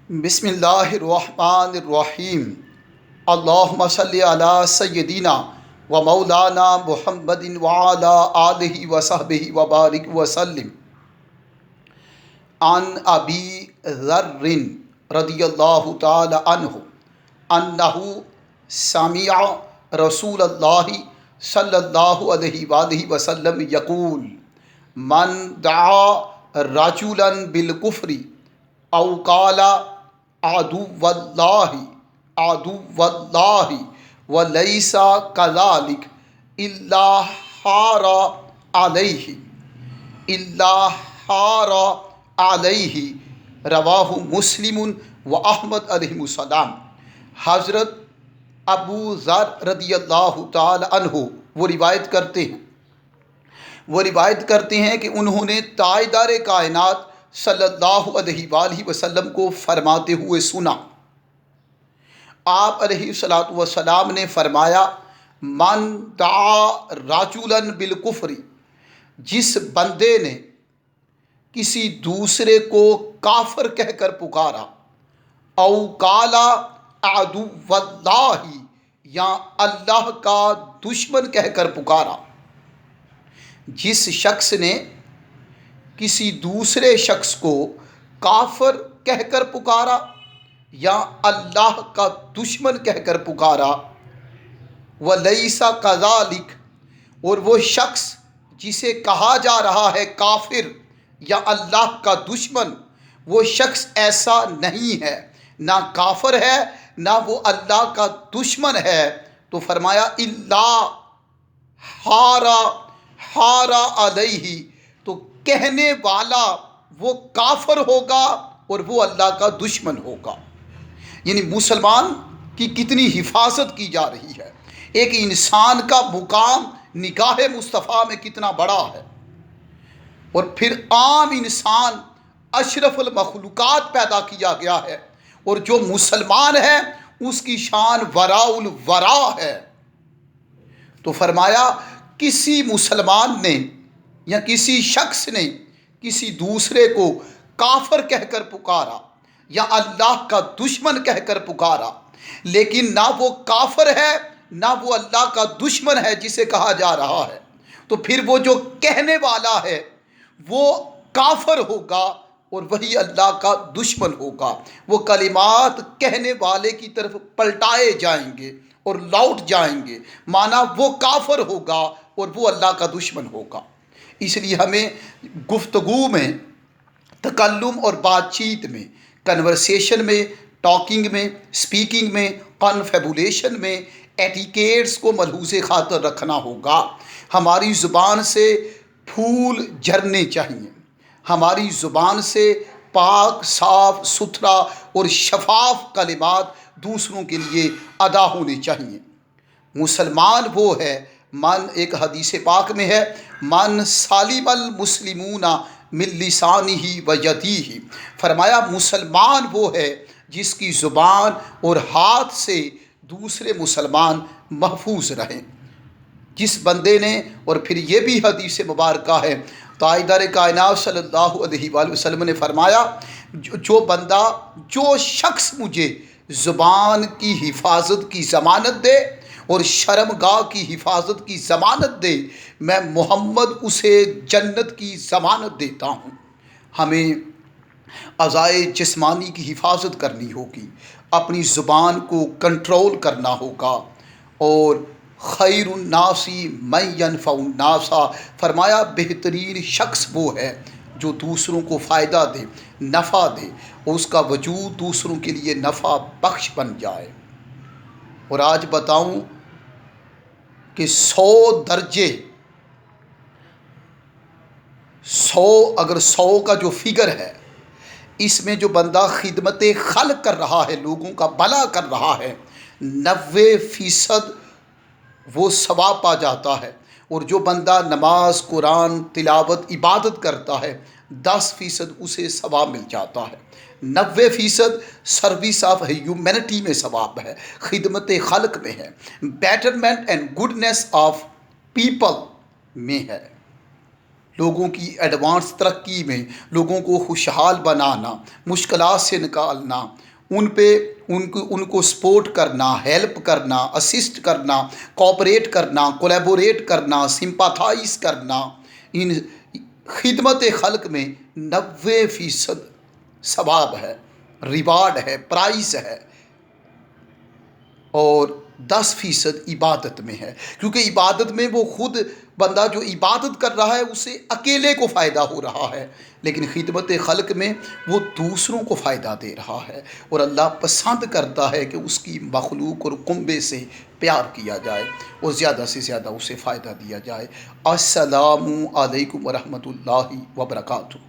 بسم اللہ الرحمن الرحیم۔ اللہم صلی علی سیدنا و مولانا محمد وعلی آلہ وصحبہ وبارک وسلم۔ عن ابی ذر رضی اللہ تعالی عنہ انہ سمع رسول اللہ صلی اللہ علیہ وآلہ وسلم یقول من دعا رجلا بالکفر او قال عدو اللہ ولیس کذالک الا حار علیہ رواہ مسلم و احمد علیہ السلام۔ حضرت ابو ذر رضی اللہ تعالی عنہ وہ روایت کرتے ہیں کہ انہوں نے تاجدار کائنات صلی اللہ علیہ وآلہ وسلم کو فرماتے ہوئے سنا۔ آپ علیہ الصلوۃ والسلام نے فرمایا، من دعا رجلا بالکفر، جس بندے نے کسی دوسرے کو کافر کہہ کر پکارا، او قالا عدو اللہ، یا اللہ کا دشمن کہہ کر پکارا۔ جس شخص نے کسی دوسرے شخص کو کافر کہہ کر پکارا یا اللہ کا دشمن کہہ کر پکارا، وَلَيْسَ كَذَلِكَ، اور وہ شخص جسے کہا جا رہا ہے کافر یا اللہ کا دشمن، وہ شخص ایسا نہیں ہے، نہ کافر ہے نہ وہ اللہ کا دشمن ہے، تو فرمایا اللہ حار علیہ، تو کہنے والا وہ کافر ہوگا اور وہ اللہ کا دشمن ہوگا۔ یعنی مسلمان کی کتنی حفاظت کی جا رہی ہے، ایک انسان کا مقام نگاہ مصطفیٰ میں کتنا بڑا ہے، اور پھر عام انسان اشرف المخلوقات پیدا کیا گیا ہے، اور جو مسلمان ہے اس کی شان وراء الورا ہے۔ تو فرمایا کسی مسلمان نے یا کسی شخص نے کسی دوسرے کو کافر کہہ کر پکارا یا اللہ کا دشمن کہہ کر پکارا، لیکن نہ وہ کافر ہے نہ وہ اللہ کا دشمن ہے جسے کہا جا رہا ہے، تو پھر وہ جو کہنے والا ہے وہ کافر ہوگا اور وہی اللہ کا دشمن ہوگا۔ وہ کلمات کہنے والے کی طرف پلٹائے جائیں گے اور لوٹ جائیں گے، مانا وہ کافر ہوگا اور وہ اللہ کا دشمن ہوگا۔ اس لیے ہمیں گفتگو میں، تکلم اور بات چیت میں، کنورسیشن میں، ٹاکنگ میں، سپیکنگ میں، کنفیبولیشن میں ایٹیکیٹس کو ملحوظ خاطر رکھنا ہوگا۔ ہماری زبان سے پھول جھرنے چاہیے، ہماری زبان سے پاک، صاف ستھرا اور شفاف کلمات دوسروں کے لیے ادا ہونے چاہیے۔ مسلمان وہ ہے، ایک حدیث پاک میں ہے، من سالم المسلمون من لسانہ و یدیہ، فرمایا مسلمان وہ ہے جس کی زبان اور ہاتھ سے دوسرے مسلمان محفوظ رہیں۔ جس بندے نے، اور پھر یہ بھی حدیث مبارکہ ہے، تاجدار کائنات صلی اللہ علیہ وآلہ وسلم نے فرمایا، جو شخص مجھے زبان کی حفاظت کی ضمانت دے اور شرمگاہ کی حفاظت کی ضمانت دے، میں محمد اسے جنت کی ضمانت دیتا ہوں۔ ہمیں اعضائے جسمانی کی حفاظت کرنی ہوگی، اپنی زبان کو کنٹرول کرنا ہوگا، اور خیر الناس من ینفع الناس، فرمایا بہترین شخص وہ ہے جو دوسروں کو فائدہ دے، نفع دے، اور اس کا وجود دوسروں کے لیے نفع بخش بن جائے۔ اور آج بتاؤں کہ 100 درجے، اگر 100 کا جو فگر ہے، اس میں جو بندہ خدمت خلق کر رہا ہے، لوگوں کا بھلا کر رہا ہے، 90% وہ ثواب پا جاتا ہے، اور جو بندہ نماز، قرآن، تلاوت، عبادت کرتا ہے، 10% اسے ثواب مل جاتا ہے۔ 90% سروس آف ہیومینٹی میں ثواب ہے، خدمت خلق میں ہے، betterment and goodness of people میں ہے۔ لوگوں کی ایڈوانس ترقی میں، لوگوں کو خوشحال بنانا، مشکلات سے نکالنا، ان کو سپورٹ کرنا، ہیلپ کرنا، اسسٹ کرنا، کوآپریٹ کرنا، کولیبوریٹ کرنا، سمپاتھائز کرنا، ان خدمت خلق میں 90% ثواب ہے، ریوارڈ ہے، پرائز ہے، اور 10% عبادت میں ہے، کیونکہ عبادت میں وہ خود بندہ جو عبادت کر رہا ہے اسے اکیلے کو فائدہ ہو رہا ہے، لیکن خدمت خلق میں وہ دوسروں کو فائدہ دے رہا ہے، اور اللہ پسند کرتا ہے کہ اس کی مخلوق اور کنبے سے پیار کیا جائے اور زیادہ سے زیادہ اسے فائدہ دیا جائے۔ السلام علیکم ورحمۃ اللہ وبرکاتہ۔